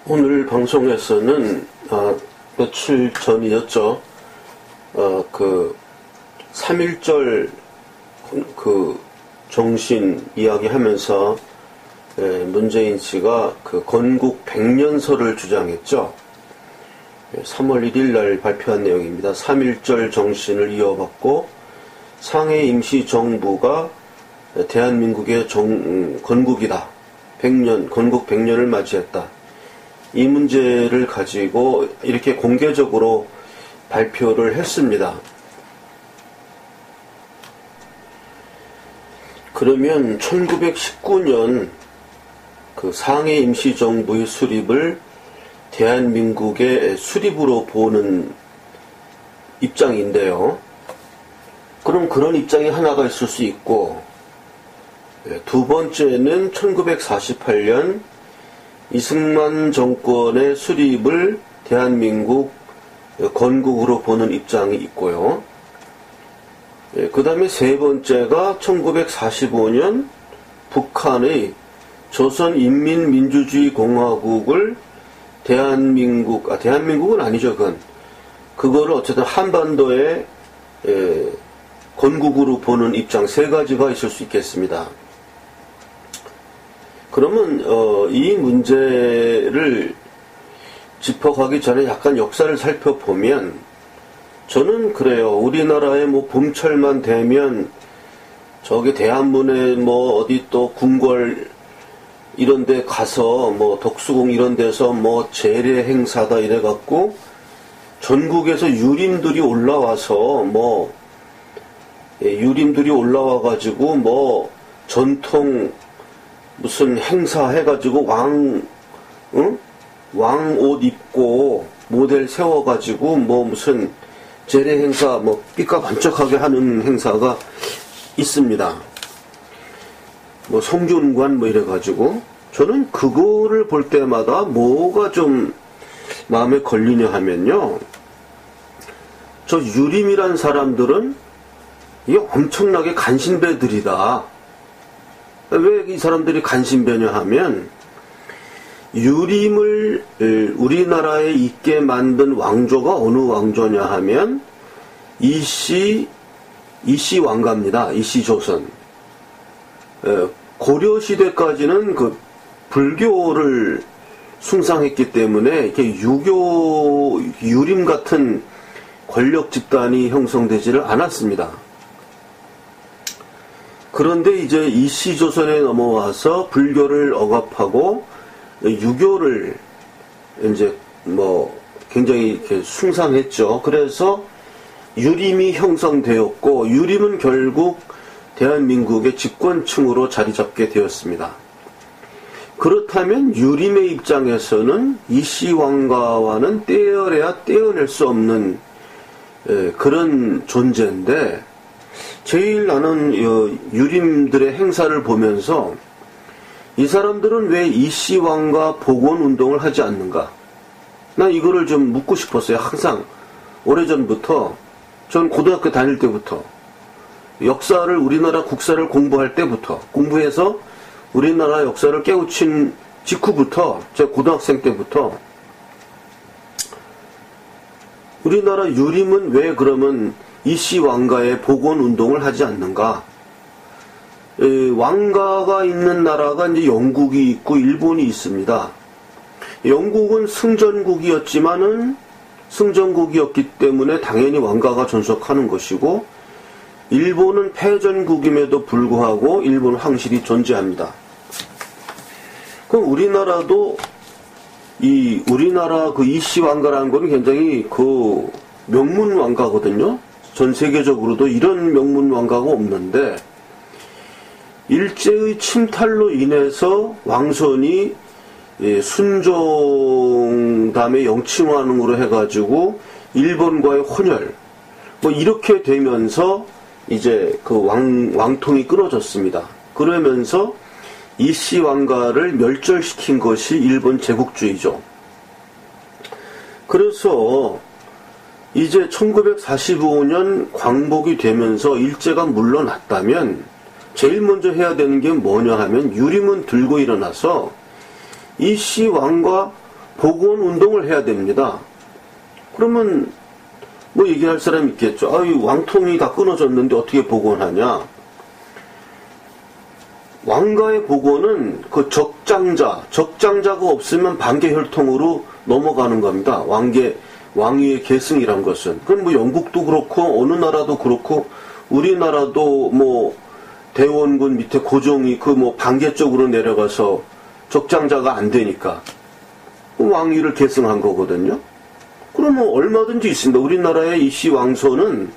오늘 방송에서는 며칠 전이었죠. 그 3.1절 그 정신 이야기하면서 문재인 씨가 그 건국 100년설을 주장했죠. 3월 1일 날 발표한 내용입니다. 3.1절 정신을 이어받고 상해 임시정부가 대한민국의 건국이다. 100년, 건국 100년을 맞이했다. 이 문제를 가지고 이렇게 공개적으로 발표를 했습니다. 그러면 1919년 그 상해 임시정부의 수립을 대한민국의 수립으로 보는 입장인데요. 그럼 그런 입장이 하나가 있을 수 있고, 두 번째는 1948년 이승만 정권의 수립을 대한민국 건국으로 보는 입장이 있고요. 그 다음에 세 번째가 1945년 북한의 조선인민민주주의공화국을 대한민국은 아니죠, 그거를 어쨌든 한반도의 건국으로 보는 입장 세 가지가 있을 수 있겠습니다. 그러면 이 문제를 짚어가기 전에 약간 역사를 살펴보면 저는 그래요. 우리나라의 뭐 봄철만 되면 저기 대한문에 뭐 어디 또 궁궐 이런 데 가서 뭐 덕수궁 이런 데서 뭐 재래 행사다 이래갖고 전국에서 유림들이 올라와서 유림들이 올라와가지고 뭐 전통 무슨 행사 해가지고 왕 옷 입고 모델 세워가지고 뭐 무슨 재래 행사 뭐 삐까반짝하게 하는 행사가 있습니다. 뭐 성균관 뭐 이래가지고 저는 그거를 볼 때마다 뭐가 좀 마음에 걸리냐 하면요. 저 유림이란 사람들은 이게 엄청나게 간신배들이다. 왜 이 사람들이 간신배냐 하면 유림을 우리나라에 있게 만든 왕조가 어느 왕조냐 하면 이씨 왕가입니다. 이씨 조선. 고려시대까지는 그 불교를 숭상했기 때문에 이렇게 유림 같은 권력 집단이 형성되지를 않았습니다. 그런데 이제 이씨 조선에 넘어와서 불교를 억압하고 유교를 이제 뭐 굉장히 이렇게 숭상했죠. 그래서 유림이 형성되었고 유림은 결국 대한민국의 집권층으로 자리 잡게 되었습니다. 그렇다면 유림의 입장에서는 이씨 왕가와는 떼어내야 떼어낼 수 없는 그런 존재인데 제일 나는 유림들의 행사를 보면서 이 사람들은 왜 이씨 왕가 복원 운동을 하지 않는가? 난 이거를 좀 묻고 싶었어요. 항상 오래전부터 전 고등학교 다닐 때부터 역사를 우리나라 국사를 공부할 때부터 공부해서 우리나라 역사를 깨우친 직후부터 제 고등학생 때부터 우리나라 유림은 왜 그러면 이씨 왕가의 복원 운동을 하지 않는가? 왕가가 있는 나라가 이제 영국이 있고 일본이 있습니다. 영국은 승전국이었기 때문에 당연히 왕가가 존속하는 것이고 일본은 패전국임에도 불구하고 일본 황실이 존재합니다. 그럼 우리나라도 우리나라 그 이씨 왕가라는 건 굉장히 그 명문 왕가거든요. 전 세계적으로도 이런 명문 왕가가 없는데 일제의 침탈로 인해서 왕선이 순종담의 영친왕으로 해가지고 일본과의 혼혈 뭐 이렇게 되면서 이제 그 왕통이 끊어졌습니다. 그러면서 이씨 왕가를 멸절시킨 것이 일본 제국주의죠. 그래서 이제 1945년 광복이 되면서 일제가 물러났다면 제일 먼저 해야 되는 게 뭐냐 하면 유림은 들고 일어나서 이씨 왕과 복원 운동을 해야 됩니다. 그러면 뭐 얘기할 사람이 있겠죠. 이 왕통이 다 끊어졌는데 어떻게 복원하냐. 왕가의 복원은 그 적장자가 없으면 반계혈통으로 넘어가는 겁니다. 왕위의 계승이란 것은. 그럼 뭐 영국도 그렇고 어느 나라도 그렇고 우리나라도 뭐 대원군 밑에 고종이 그 뭐 반계 쪽으로 내려가서 적장자가 안 되니까 왕위를 계승한 거거든요. 그러면 얼마든지 있습니다. 우리나라의 이씨 왕소는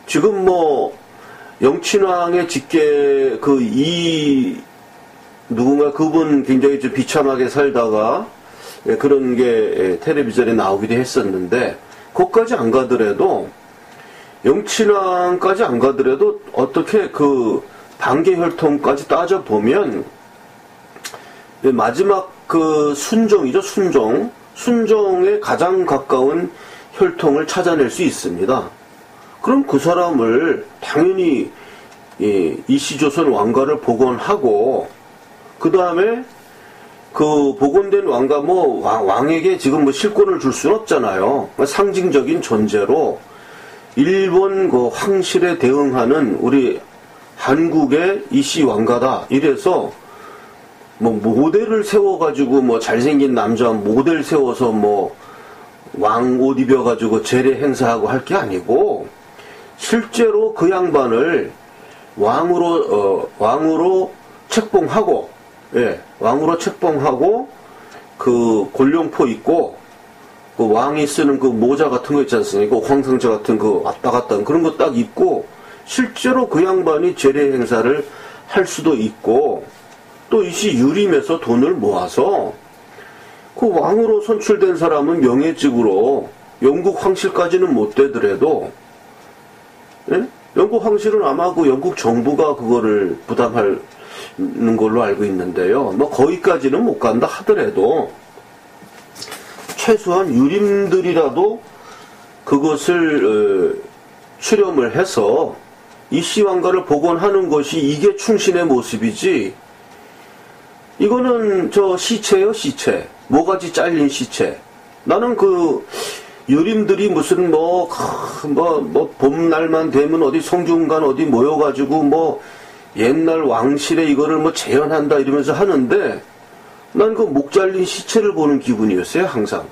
지금 뭐 영친왕의 직계 누군가 그분 굉장히 좀 비참하게 살다가 그런 게 텔레비전에 나오기도 했었는데, 거기까지 안 가더라도, 영친왕까지 안 가더라도, 어떻게 그 반계혈통까지 따져보면, 마지막 그 순종이죠, 순종에 가장 가까운 혈통을 찾아낼 수 있습니다. 그럼 그 사람을 당연히 이씨조선 왕가를 복원하고, 그 다음에 그 복원된 왕가 왕에게 지금 뭐 실권을 줄 수는 없잖아요. 상징적인 존재로 일본 그 황실에 대응하는 우리 한국의 이씨 왕가다. 이래서 뭐 모델을 세워가지고 뭐 잘생긴 남자 모델 세워서 뭐 왕 옷 입혀가지고 제례 행사하고 할 게 아니고, 실제로 그 양반을 왕으로 책봉하고, 왕으로 책봉하고, 그 골룡포 입고, 그 왕이 쓰는 그 모자 같은 거 있지 않습니까? 황성자 같은 그 왔다 갔다 그런 거 딱 입고, 실제로 그 양반이 제례 행사를 할 수도 있고, 또 이씨 유림에서 돈을 모아서, 그 왕으로 선출된 사람은 명예직으로 영국 황실까지는 못 되더라도, 영국 황실은 아마 그 영국 정부가 그거를 부담하는 걸로 알고 있는데요. 뭐 거기까지는 못 간다 하더라도 최소한 유림들이라도 그것을 출염을 해서 이씨 왕가를 복원하는 것이 이게 충신의 모습이지. 이거는 저 시체요, 시체. 모가지 잘린 시체. 나는 그 유림들이 무슨 봄날만 되면 어디 성균관 어디 모여가지고 뭐 옛날 왕실에 이거를 뭐 재현한다 이러면서 하는데, 난 그 목 잘린 시체를 보는 기분이었어요, 항상.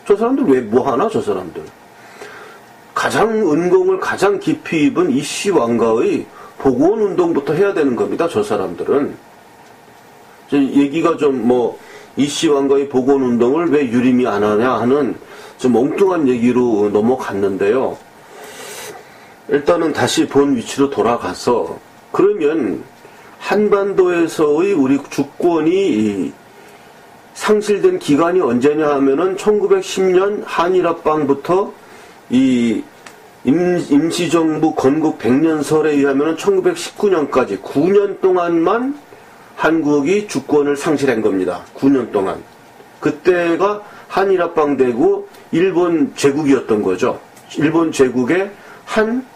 저 사람들 왜 뭐 하나, 저 사람들. 가장 은공을 가장 깊이 입은 이씨 왕가의 복원 운동부터 해야 되는 겁니다, 저 사람들은. 얘기가 좀 이씨 왕가의 복원 운동을 왜 유림이 안 하냐 하는 좀 엉뚱한 얘기로 넘어갔는데요. 일단은 다시 본 위치로 돌아가서, 그러면 한반도에서의 우리 주권이 상실된 기간이 언제냐 하면은 1910년 한일합방부터 이 임시정부 건국 100년설에 의하면은 1919년까지 9년 동안만 한국이 주권을 상실한 겁니다. 9년 동안. 그때가 한일합방 되고 일본 제국이었던 거죠. 일본 제국의 한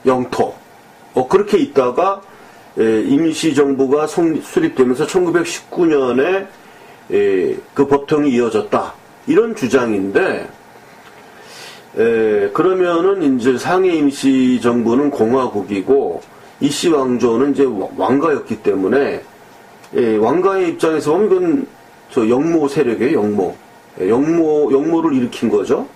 영토. 그렇게 있다가 임시정부가 수립되면서 1919년에 그 법통이 이어졌다. 이런 주장인데, 그러면은 이제 상해 임시정부는 공화국이고 이씨 왕조는 이제 왕가였기 때문에, 왕가의 입장에서 보면 이건 저 영모 세력이에요, 영모를 일으킨 거죠.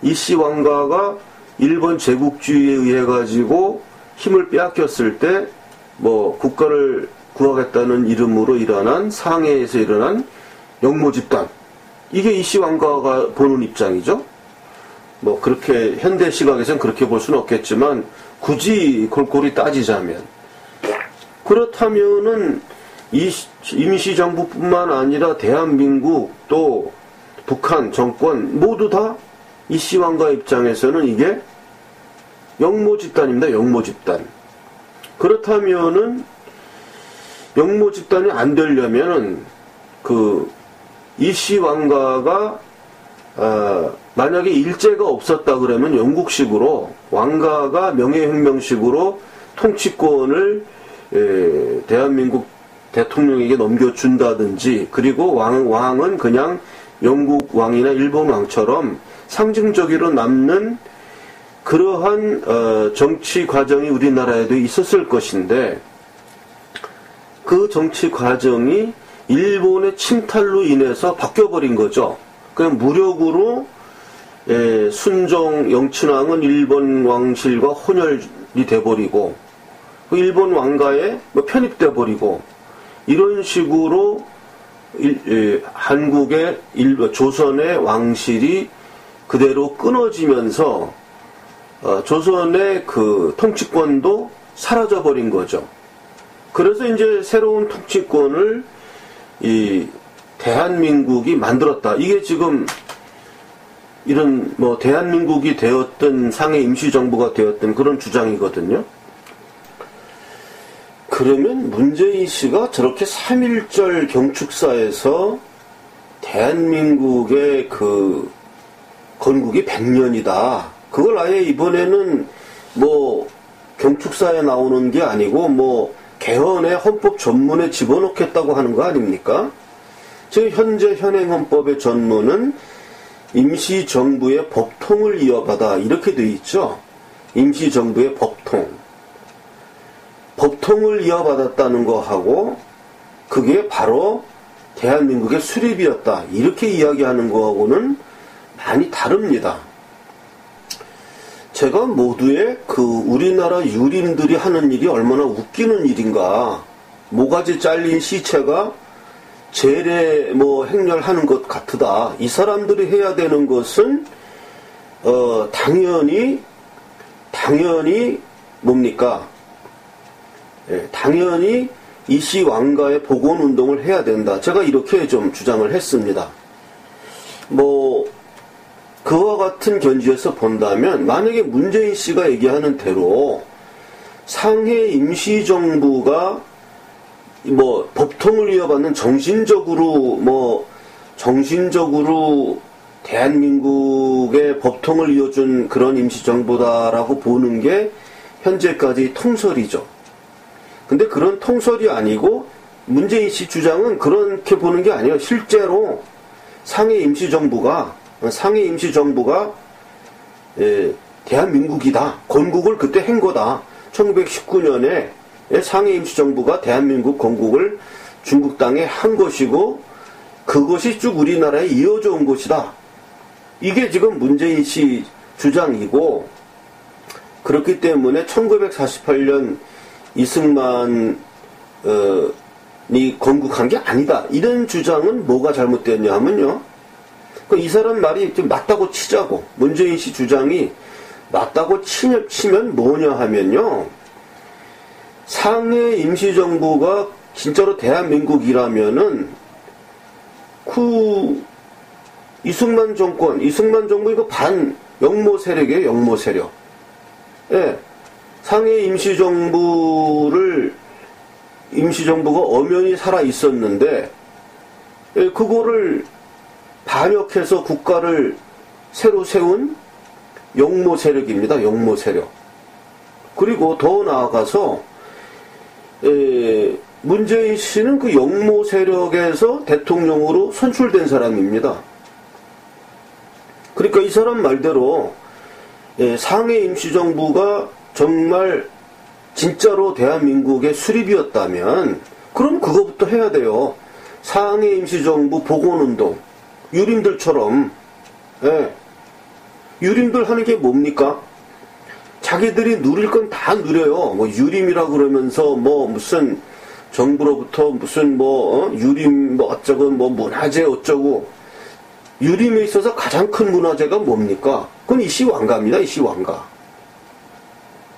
이씨 왕가가 일본 제국주의에 의해 가지고 힘을 빼앗겼을 때, 국가를 구하겠다는 이름으로 일어난 상해에서 일어난 영모 집단. 이게 이씨 왕가가 보는 입장이죠. 그렇게, 현대 시각에서는 그렇게 볼 수는 없겠지만, 굳이 골고루 따지자면. 그렇다면은, 임시정부뿐만 아니라 대한민국 또 북한 정권 모두 다 이씨 왕가 입장에서는 이게 영모 집단입니다. 영모 집단. 그렇다면은 영모 집단이 안 되려면은 그 이씨 왕가가 만약에 일제가 없었다 그러면 영국식으로 왕가가 명예혁명식으로 통치권을 대한민국 대통령에게 넘겨준다든지, 그리고 왕은 그냥 영국 왕이나 일본 왕처럼 상징적으로 남는 그러한 정치 과정이 우리나라에도 있었을 것인데, 그 정치 과정이 일본의 침탈로 인해서 바뀌어버린 거죠. 그냥 무력으로 순종 영춘왕은 일본 왕실과 혼혈이 돼버리고, 일본 왕가에 편입돼 버리고, 이런 식으로 한국의 조선의 왕실이 그대로 끊어지면서 조선의 그 통치권도 사라져버린 거죠. 그래서 이제 새로운 통치권을 이 대한민국이 만들었다. 이게 지금 이런 대한민국이 되었던 상해 임시정부가 되었던 그런 주장이거든요. 그러면 문재인 씨가 저렇게 3.1절 경축사에서 대한민국의 그 건국이 100년이다. 그걸 아예 이번에는 경축사에 나오는 게 아니고 개헌의 헌법 전문에 집어넣겠다고 하는 거 아닙니까? 즉 현재 현행 헌법의 전문은 임시정부의 법통을 이어받아 이렇게 돼 있죠. 임시정부의 법통. 법통을 이어받았다는 거하고 그게 바로 대한민국의 수립이었다. 이렇게 이야기하는 거하고는 많이 다릅니다. 제가 모두의 우리나라 유림들이 하는 일이 얼마나 웃기는 일인가. 모가지 잘린 시체가 재래 행렬하는 것 같으다. 이 사람들이 해야 되는 것은 당연히 뭡니까? 당연히 이씨 왕가의 복원 운동을 해야 된다. 제가 이렇게 좀 주장을 했습니다. 그와 같은 견지에서 본다면 만약에 문재인 씨가 얘기하는 대로 상해 임시정부가 법통을 이어받는 정신적으로 대한민국의 법통을 이어준 그런 임시정부다라고 보는 게 현재까지 통설이죠. 근데 그런 통설이 아니고 문재인 씨 주장은 그렇게 보는 게 아니에요. 실제로 상해 임시정부가 대한민국이다. 건국을 그때 한 거다. 1919년에 상해 임시정부가 대한민국 건국을 중국 땅에 한 것이고 그것이 쭉 우리나라에 이어져 온 것이다. 이게 지금 문재인 씨 주장이고, 그렇기 때문에 1948년 이승만이 건국한 게 아니다. 이런 주장은 뭐가 잘못됐냐 하면요. 이 사람 말이 좀 맞다고 치자고. 문재인 씨 주장이 맞다고 치면 뭐냐 하면요. 상해 임시정부가 진짜로 대한민국이라면은 이승만 정부 이거 반 영모 세력이에요. 영모 세력. 예. 상해 임시정부가 엄연히 살아 있었는데, 예, 그거를 반역해서 국가를 새로 세운 영모 세력입니다. 영모 세력. 그리고 더 나아가서 문재인 씨는 그 영모 세력에서 대통령으로 선출된 사람입니다. 그러니까 이 사람 말대로 상해 임시정부가 정말 진짜로 대한민국의 수립이었다면 그럼 그거부터 해야 돼요. 상해 임시정부 복원운동. 유림들처럼. 예. 유림들 하는 게 뭡니까? 자기들이 누릴 건 다 누려요. 유림이라 그러면서 무슨 정부로부터 무슨 유림 어쩌고 문화재 어쩌고. 유림에 있어서 가장 큰 문화재가 뭡니까? 그건 이씨 왕가입니다. 이씨 왕가.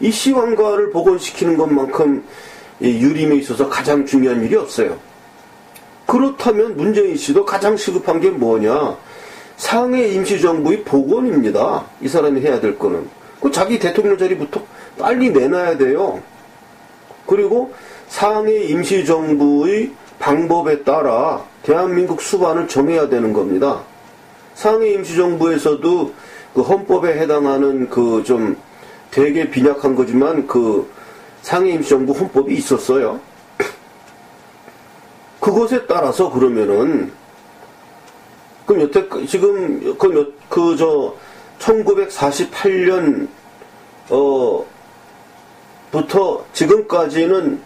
이씨 왕가를 복원시키는 것만큼 유림에 있어서 가장 중요한 일이 없어요. 그렇다면 문재인 씨도 가장 시급한 게 뭐냐? 상해 임시정부의 복원입니다. 이 사람이 해야 될 거는. 자기 대통령 자리부터 빨리 내놔야 돼요. 그리고 상해 임시정부의 방법에 따라 대한민국 수반을 정해야 되는 겁니다. 상해 임시정부에서도 그 헌법에 해당하는 좀 되게 빈약한 거지만 상해 임시정부 헌법이 있었어요. 그것에 따라서 그러면은, 그럼 여태, 지금, 1948년, 부터 지금까지는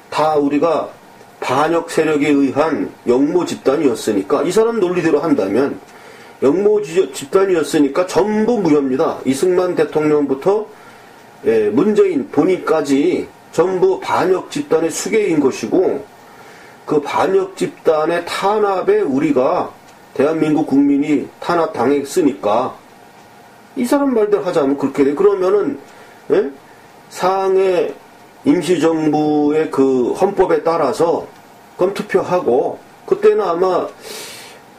다 우리가 반역 세력에 의한 영모 집단이었으니까, 이 사람 논리대로 한다면, 영모 집단이었으니까 전부 무효입니다. 이승만 대통령부터 문재인 본인까지 전부 반역 집단의 수괴인 것이고, 그 반역 집단의 탄압에 우리가 대한민국 국민이 탄압당했으니까 이 사람 말대로 하자면 그렇게 돼. 그러면은 상해 임시정부의 그 헌법에 따라서 그럼 투표하고, 그때는 아마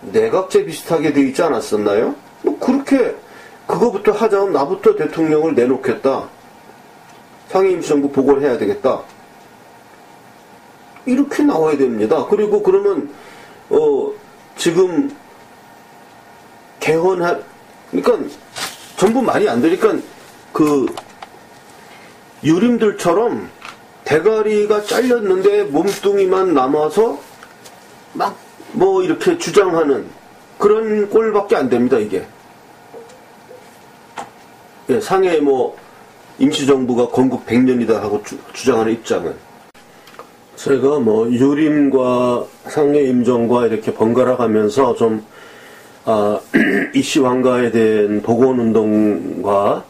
내각제 비슷하게 되어 있지 않았었나요? 뭐 그렇게 그거부터 하자면 나부터 대통령을 내놓겠다, 상해 임시정부 보고를 해야 되겠다, 이렇게 나와야 됩니다. 그리고 그러면 지금 개헌한, 그러니까 전부 말이 안 되니까 그 유림들처럼 대가리가 잘렸는데 몸뚱이만 남아서 막 뭐 이렇게 주장하는 그런 꼴밖에 안 됩니다, 이게. 예, 상해 뭐 임시정부가 건국 100년이다 하고 주장하는 입장은. 제가 뭐 유림과 상해 임정과 이렇게 번갈아 가면서 좀 이씨왕가에 대한 복원운동과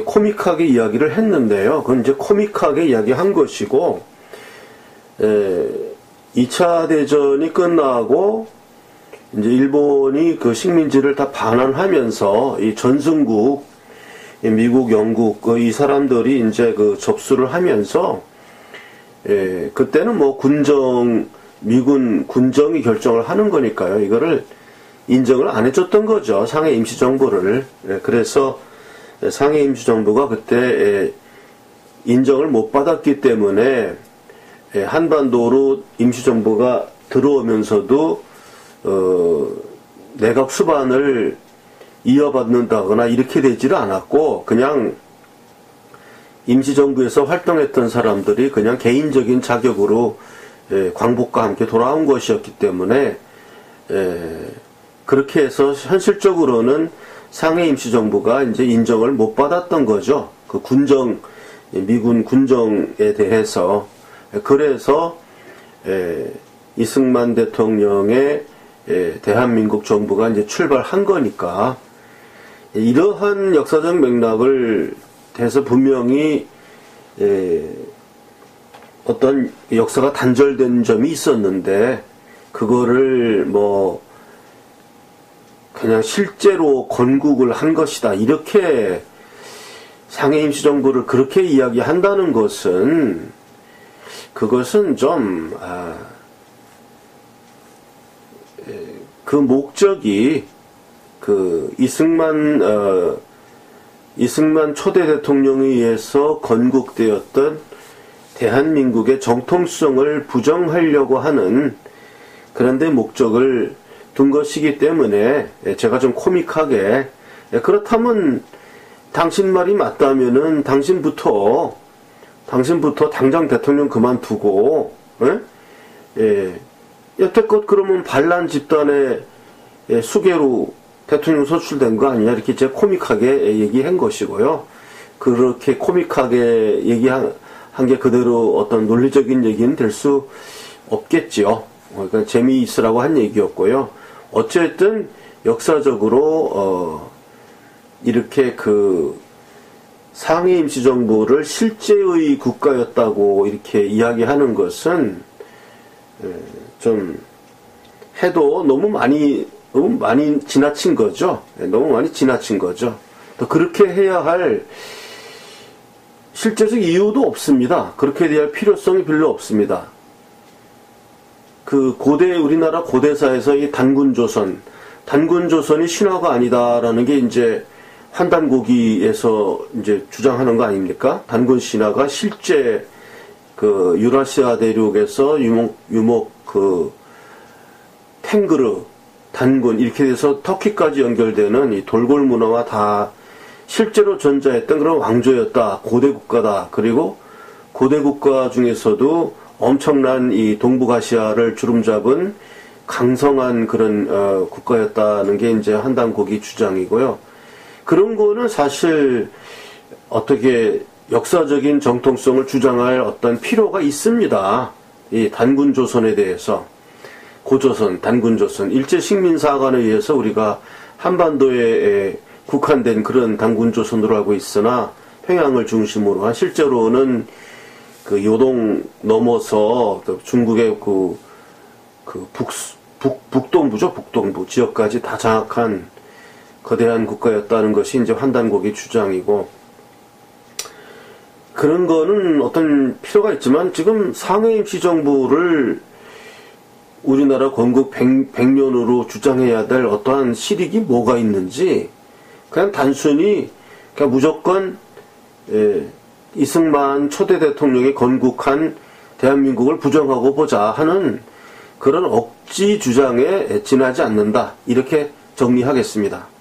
코믹하게 이야기를 했는데요. 그건 이제 코믹하게 이야기한 것이고, 2차 대전이 끝나고 이제 일본이 그 식민지를 다 반환하면서 이 전승국, 미국, 영국 이 사람들이 이제 그 접수를 하면서, 그때는 뭐 미군 군정이 결정을 하는 거니까요. 이거를 인정을 안 해줬던 거죠, 상해 임시정부를. 그래서 상해 임시정부가 그때 인정을 못 받았기 때문에 한반도로 임시정부가 들어오면서도 내각 수반을 이어받는다거나 이렇게 되지를 않았고, 그냥 임시정부에서 활동했던 사람들이 그냥 개인적인 자격으로 광복과 함께 돌아온 것이었기 때문에 그렇게 해서 현실적으로는 상해 임시정부가 이제 인정을 못 받았던 거죠. 그 미군 군정에 대해서. 그래서 이승만 대통령의 대한민국 정부가 이제 출발한 거니까, 이러한 역사적 맥락을 대해서 분명히 어떤 역사가 단절된 점이 있었는데, 그거를 뭐 그냥 실제로 건국을 한 것이다, 이렇게 상해 임시정부를 그렇게 이야기한다는 것은, 그것은 좀 그 목적이 그 이승만 초대 대통령에 의해서 건국되었던 대한민국의 정통성을 부정하려고 하는 그런 데 목적을 둔 것이기 때문에 제가 좀 코믹하게, 그렇다면 당신 말이 맞다면은 당신부터 당장 대통령 그만두고, 여태껏 그러면 반란 집단의 수괴로 대통령 소출된 거 아니냐, 이렇게 제가 코믹하게 얘기한 것이고요. 그렇게 코믹하게 얘기한 게 그대로 어떤 논리적인 얘기는 될 수 없겠지요. 그러니까 재미있으라고 한 얘기였고요. 어쨌든 역사적으로 이렇게 그 상해 임시정부를 실제의 국가였다고 이렇게 이야기하는 것은 좀 해도 너무 많이 지나친 거죠. 너무 많이 지나친 거죠. 또 그렇게 해야 할 실제적 이유도 없습니다. 그렇게 해야 할 필요성이 별로 없습니다. 그 우리나라 고대사에서 이 단군조선이 신화가 아니다라는 게 이제 환단고기에서 이제 주장하는 거 아닙니까? 단군 신화가 실제 그 유라시아 대륙에서 유목 그 탱그르, 단군 이렇게 돼서 터키까지 연결되는 이 돌골 문화와 다 실제로 존재했던 그런 왕조였다, 고대 국가다. 그리고 고대 국가 중에서도 엄청난 이 동북아시아를 주름잡은 강성한 그런 국가였다는 게 이제 한단고기 주장이고요. 그런 거는 사실 어떻게 역사적인 정통성을 주장할 어떤 필요가 있습니다. 이 단군조선에 대해서. 고조선, 단군조선, 일제식민사관에 의해서 우리가 한반도에 국한된 그런 단군조선으로 알고 있으나 평양을 중심으로 한 실제로는 그 요동 넘어서 중국의 북동부죠. 북동부 지역까지 다 장악한 거대한 국가였다는 것이 이제 한단고기 주장이고, 그런 거는 어떤 필요가 있지만 지금 상해임시정부를 우리나라 건국 100년으로 주장해야 될 어떠한 실익이 뭐가 있는지, 그냥 단순히 그냥 무조건 이승만 초대 대통령이 건국한 대한민국을 부정하고 보자 하는 그런 억지 주장에 지나지 않는다, 이렇게 정리하겠습니다.